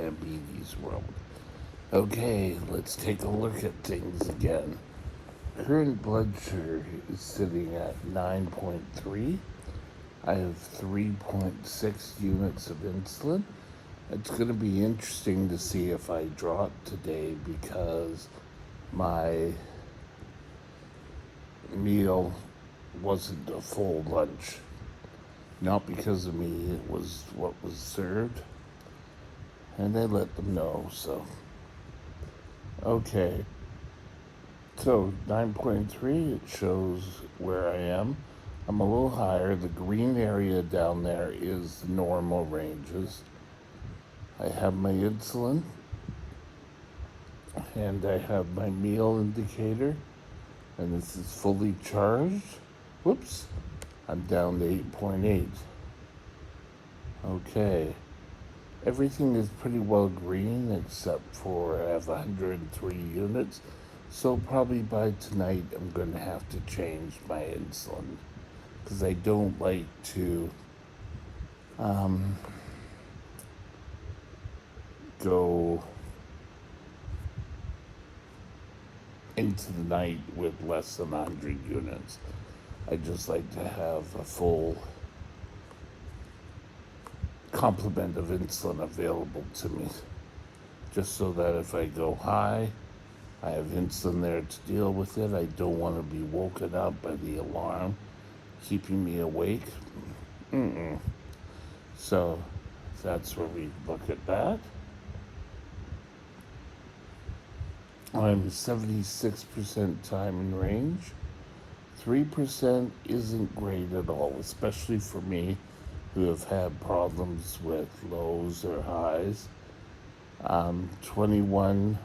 diabetes world. Okay, let's take a look at things again. Current blood sugar is sitting at 9.3. I have 3.6 units of insulin. It's going to be interesting to see if I drop today because my meal wasn't a full lunch. Not because of me, it was what was served. And I let them know, so. Okay. So 9.3, it shows where I am. I'm a little higher. The green area down there is the normal ranges. I have my insulin, and I have my meal indicator, and this is fully charged. Whoops, I'm down to 8.8. Okay, everything is pretty well green except for I have 103 units. So probably by tonight I'm going to have to change my insulin because I don't like to go into the night with less than 100 units. I just like to have a full complement of insulin available to me, just so that if I go high, I have insulin there to deal with it. I don't want to be woken up by the alarm keeping me awake. So that's where we look at that. I'm 76% time in range. 3% isn't great at all, especially for me who have had problems with lows or highs. 21%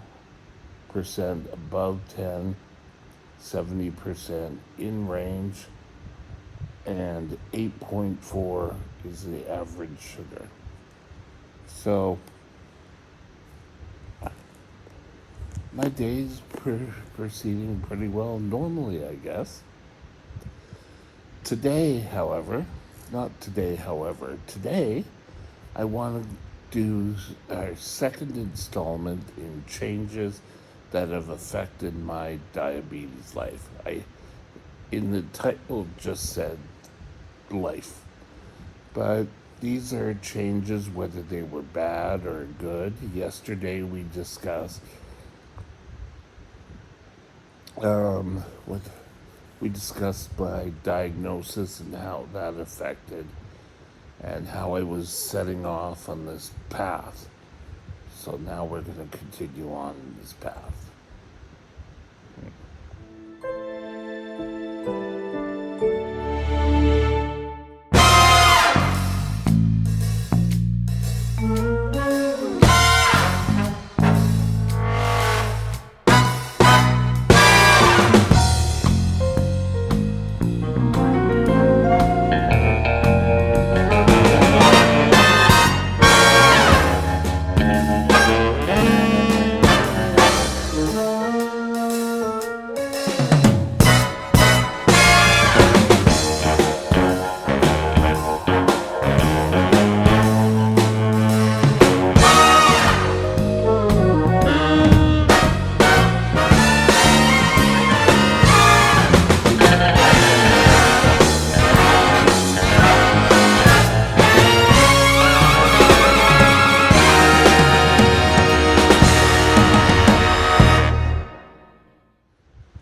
above 10, 70% in range, and 8.4 is the average sugar. So my day's proceeding pretty well normally, I guess. Today, I want to do our second installment in changes that have affected my diabetes life. In the title, just said life, but these are changes whether they were bad or good. Yesterday we discussed what we discussed my diagnosis and how that affected and how I was setting off on this path. So now we're going to continue on this path.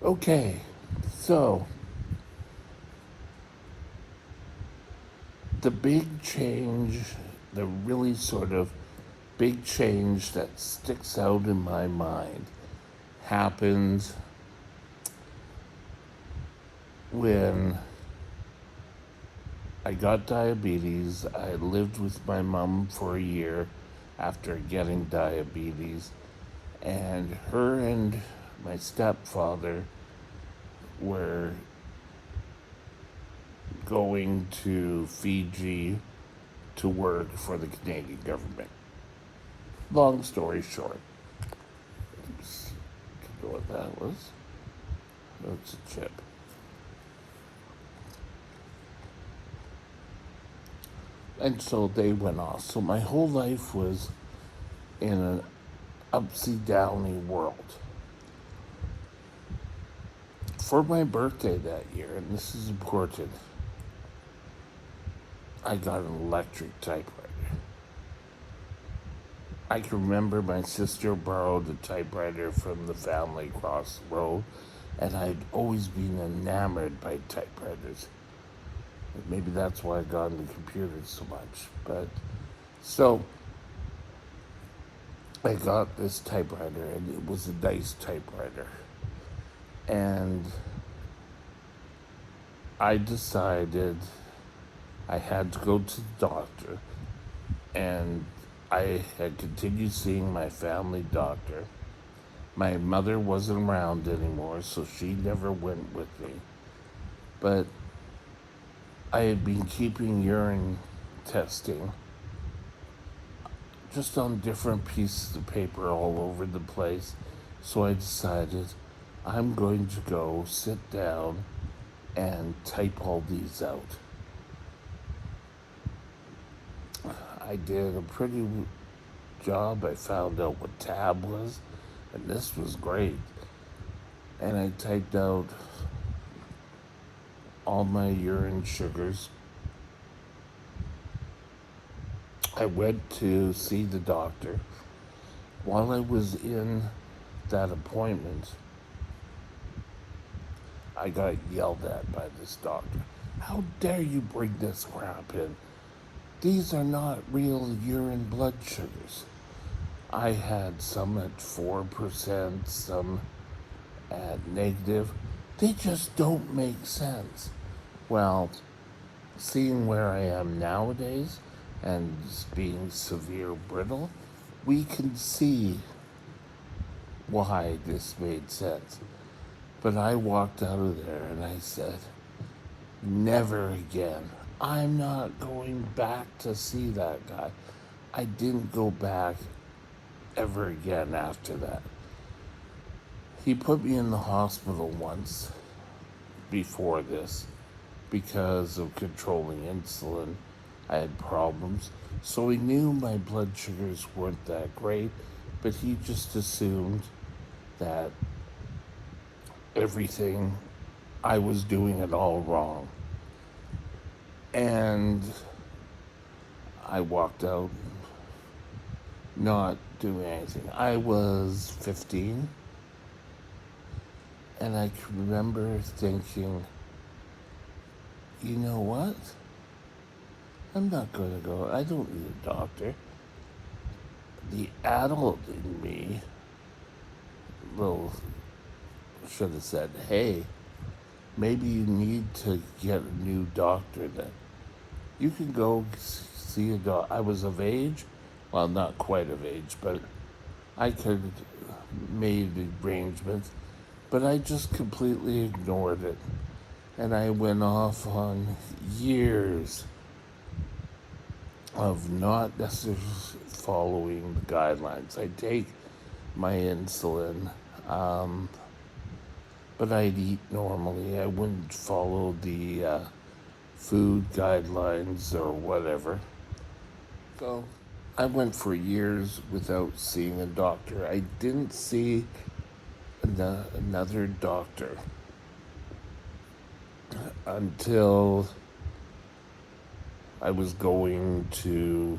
Okay, so the big change, the really sort of big change that sticks out in my mind happened when I got diabetes. I lived with my mom for a year after getting diabetes, and her and my stepfather were going to Fiji to work for the Canadian government. Long story short, oops, I don't know what that was. That's a chip. And so they went off. So my whole life was in an upsy downy world. For my birthday that year, and this is important, I got an electric typewriter. I can remember my sister borrowed a typewriter from the family across the road, and I'd always been enamored by typewriters. Maybe that's why I got into computers so much. But so I got this typewriter, and it was a nice typewriter. And I decided I had to go to the doctor, and I had continued seeing my family doctor. My mother wasn't around anymore, so she never went with me. But I had been keeping urine testing just on different pieces of paper all over the place. So I decided I'm going to go sit down and type all these out. I did a pretty job. I found out what tab was, and this was great. And I typed out all my urine sugars. I went to see the doctor. While I was in that appointment, I got yelled at by this doctor. How dare you bring this crap in? These are not real urine blood sugars. I had some at 4%, some at negative. They just don't make sense. Well, seeing where I am nowadays and being severe brittle, we can see why this made sense. But I walked out of there and I said, never again. I'm not going back to see that guy. I didn't go back ever again after that. He put me in the hospital once before this because of controlling insulin. I had problems. So he knew my blood sugars weren't that great, but he just assumed that everything, I was doing it all wrong. And I walked out not doing anything. I was 15, and I can remember thinking, you know what? I'm not going to go. I don't need a doctor. The adult in me should have said, hey, maybe you need to get a new doctor then. You can go see a doctor. I was of age. Well, not quite of age, but I could made arrangements. But I just completely ignored it. And I went off on years of not necessarily following the guidelines. I take my insulin, but I'd eat normally. I wouldn't follow the food guidelines or whatever. So I went for years without seeing a doctor. I didn't see another doctor until I was going to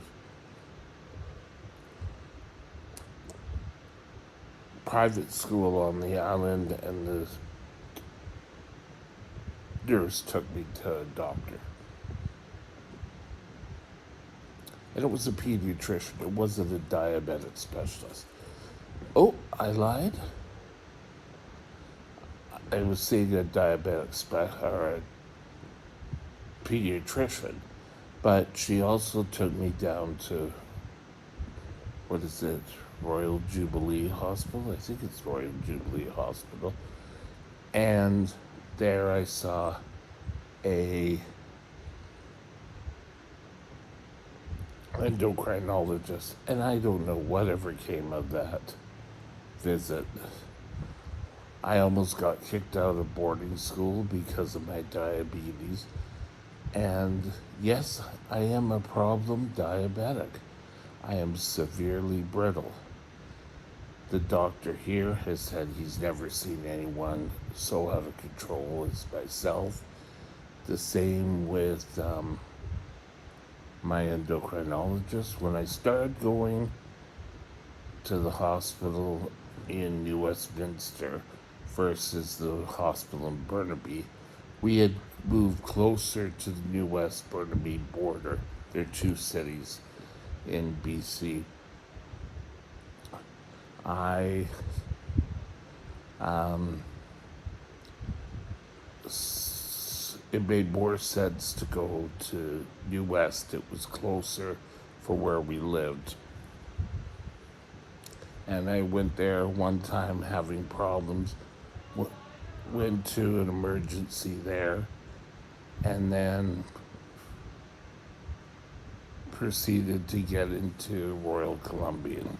private school on the island, and the nurse took me to a doctor. And it was a pediatrician. It wasn't a diabetic specialist. Oh, I lied. I was seeing a or a pediatrician, but she also took me down to, what is it, Royal Jubilee Hospital? I think it's Royal Jubilee Hospital. And there I saw a endocrinologist, and I don't know whatever came of that visit. I almost got kicked out of boarding school because of my diabetes. And yes, I am a problem diabetic. I am severely brittle. The doctor here has said he's never seen anyone so out of control as myself. The same with my endocrinologist. When I started going to the hospital in New Westminster versus the hospital in Burnaby, we had moved closer to the New West Burnaby border. They're two cities in BC. I it made more sense to go to New West. It was closer for where we lived. And I went there one time having problems, went to an emergency there, and then proceeded to get into Royal Columbian.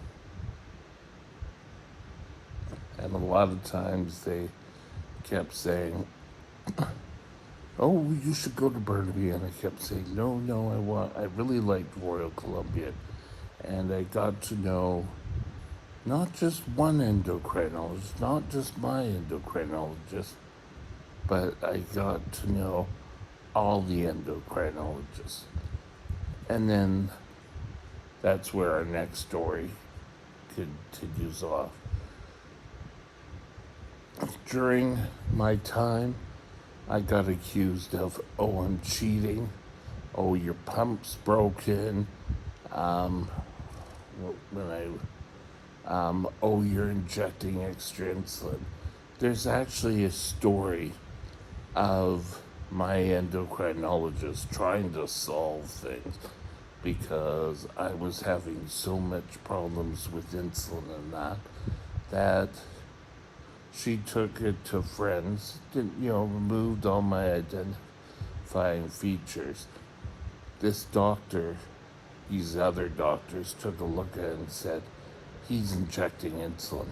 And a lot of times they kept saying, "Oh, you should go to Burnaby," and I kept saying, "No, I really liked Royal Columbian," and I got to know not just one endocrinologist, not just my endocrinologist, but I got to know all the endocrinologists. And then that's where our next story continues off. During my time, I got accused of, I'm cheating, your pump's broken, you're injecting extra insulin. There's actually a story of my endocrinologist trying to solve things because I was having so much problems with insulin and that she took it to friends, removed all my identifying features. This doctor, these other doctors took a look at it and said, "He's injecting insulin."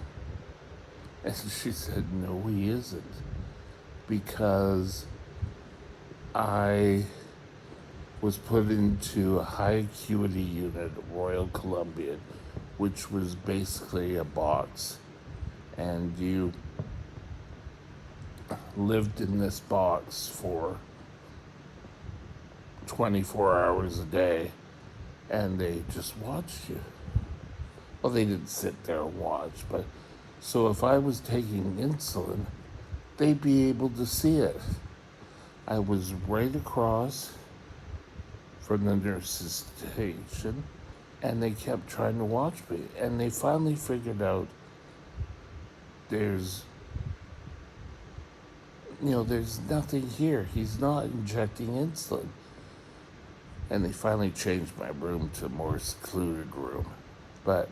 And she said, "No, he isn't." Because I was put into a high acuity unit at Royal Columbian, which was basically a box. And you lived in this box for 24 hours a day, and they just watched you. Well, they didn't sit there and watch, but so if I was taking insulin, they'd be able to see it. I was right across from the nurse's station, and they kept trying to watch me. And they finally figured out there's nothing here. He's not injecting insulin. And they finally changed my room to a more secluded room. But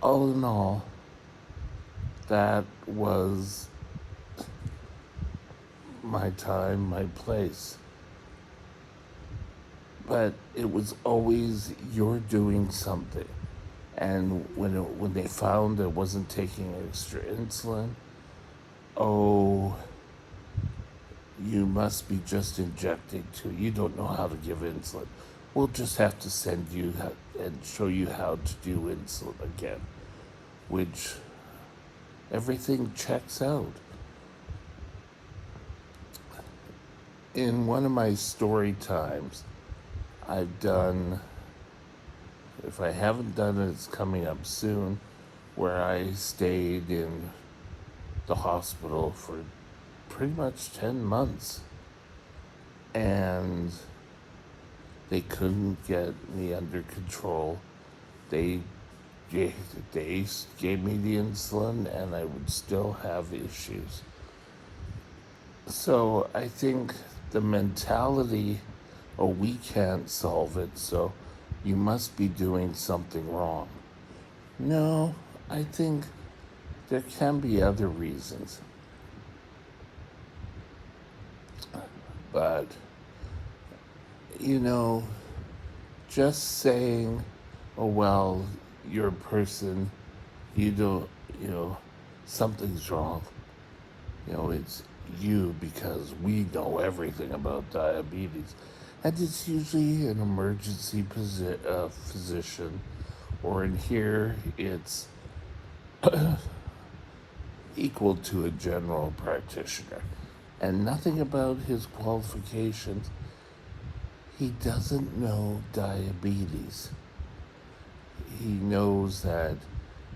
all in all, that was my time, my place. But it was always, you're doing something. And when they found I wasn't taking extra insulin, you must be just injecting too. You don't know how to give insulin. We'll just have to send you and show you how to do insulin again, which everything checks out. In one of my story times, I've done, if I haven't done it, it's coming up soon, where I stayed in the hospital for pretty much 10 months. And they couldn't get me under control. They gave me the insulin, and I would still have issues. So I think the mentality, we can't solve it, so you must be doing something wrong. No, I think there can be other reasons. But, just saying, you're a person, something's wrong. It's you because we know everything about diabetes. And it's usually an emergency physician, or in here, it's equal to a general practitioner. And nothing about his qualifications. He doesn't know diabetes. He knows that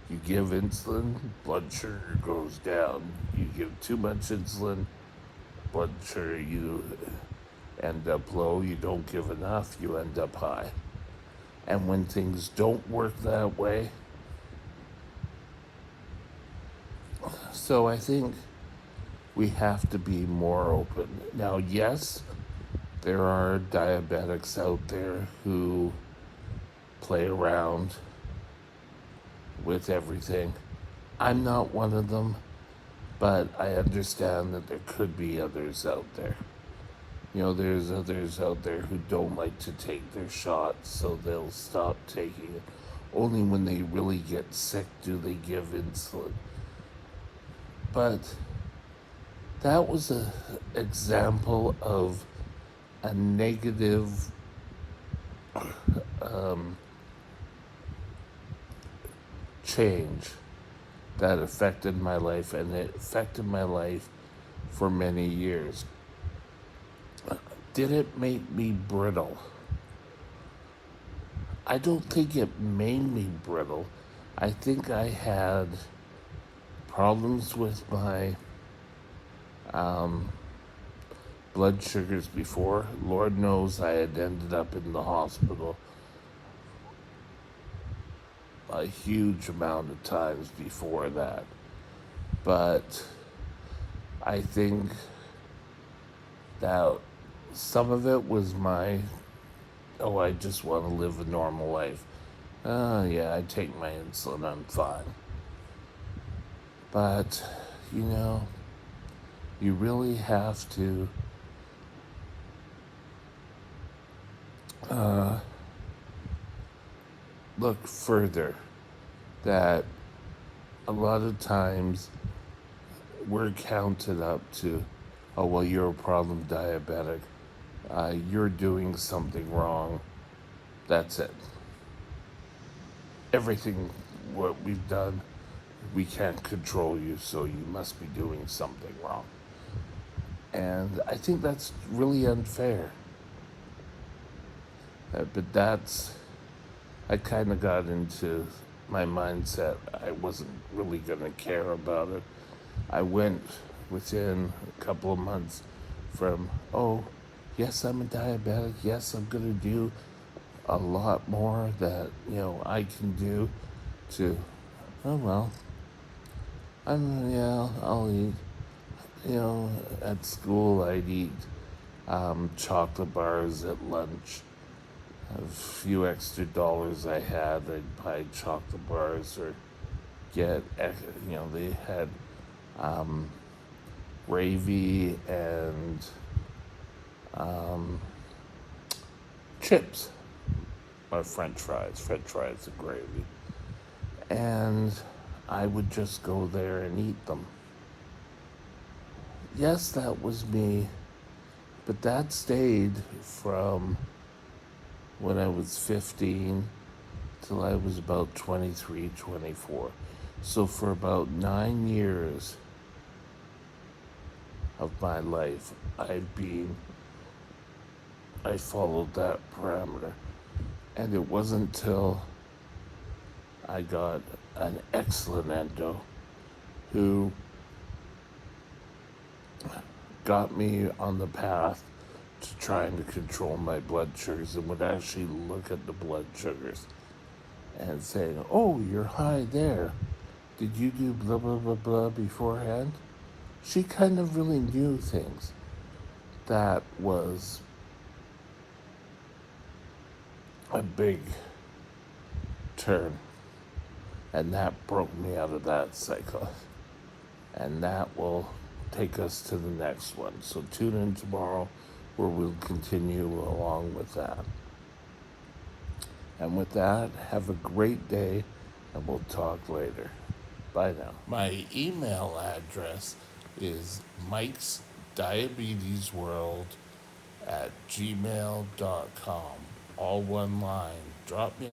you give insulin, blood sugar goes down. You give too much insulin, blood sugar, you end up low. You don't give enough, you end up high. And when things don't work that way, so I think we have to be more open. Now, yes, there are diabetics out there who play around with everything. I'm not one of them, but I understand that there could be others out there. There's others out there who don't like to take their shots, so they'll stop taking it. Only when they really get sick do they give insulin. But that was an example of a negative change that affected my life, and it affected my life for many years. Did it make me brittle? I don't think it made me brittle. I think I had problems with my blood sugars before. Lord knows I had ended up in the hospital a huge amount of times before that. But I think that some of it was I just want to live a normal life. Yeah, I take my insulin, I'm fine. But, you really have to look further. That a lot of times we're counted up to, oh, well, you're a problem diabetic. You're doing something wrong. That's it. Everything what we've done, we can't control you, so you must be doing something wrong. And I think that's really unfair. I kind of got into my mindset. I wasn't really going to care about it. I went within a couple of months from, oh, yes, I'm a diabetic. Yes, I'm going to do a lot more that, I can do to, oh, well, I'll eat. At school, I'd eat chocolate bars at lunch. A few extra dollars I had, I'd buy chocolate bars or get, they had gravy and chips or French fries and gravy. And I would just go there and eat them. Yes, that was me, but that stayed from when I was 15 till I was about 23, 24. So for about 9 years of my life, I followed that parameter. And it wasn't till I got an excellent endo who got me on the path to trying to control my blood sugars, and would actually look at the blood sugars and say, oh, you're high there. Did you do blah, blah, blah, blah beforehand? She kind of really knew things. That was a big turn. And that broke me out of that cycle. And that will take us to the next one. So tune in tomorrow where we'll continue along with that. And with that, have a great day, and we'll talk later. Bye now. My email address is Mike's Diabetes World at gmail.com. All one line. Drop me